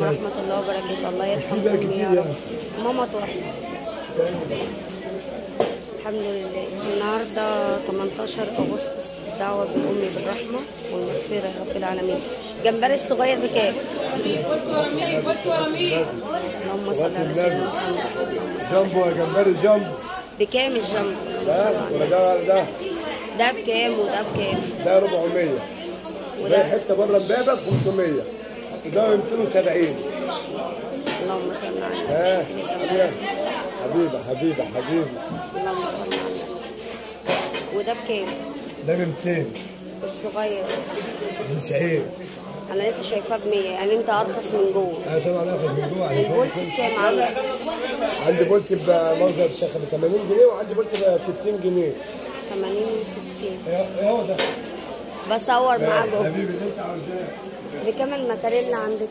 ورحمة الله وبركاته. الله يرحمكم يا رب. ماما توفت الحمد لله. النهارده 18 أغسطس، الدعوة بالأم بالرحمة والمغفرة يا رب العالمين. الجمبري الصغير بكام؟ اللهم صل على سيدنا محمد. جنبه يا جمبري جنب. بكام الجنب؟ ولا ده ده بكام وده بكام؟ ده 400 وده حته بره امبابه 500 وده 270. اللهم صل على النبي. حبيبه حبيبه حبيبه. اللهم صل على النبي. وده بكام؟ ده ب 200 الصغير. 90. انا لسه شايفاه ب 100، يعني انت ارخص من جوه. انا طبعا اخد من جوه. البولتي بكام عندك؟ عندي بولتي بموزع الشيخه ب 80 جنيه وعندي بولتي ب 60 جنيه. 80 و60. ايه هو ده؟ بصور معاه جوه. حبيبي اللي انت عاوزاه. بكام المكاريلا عندك؟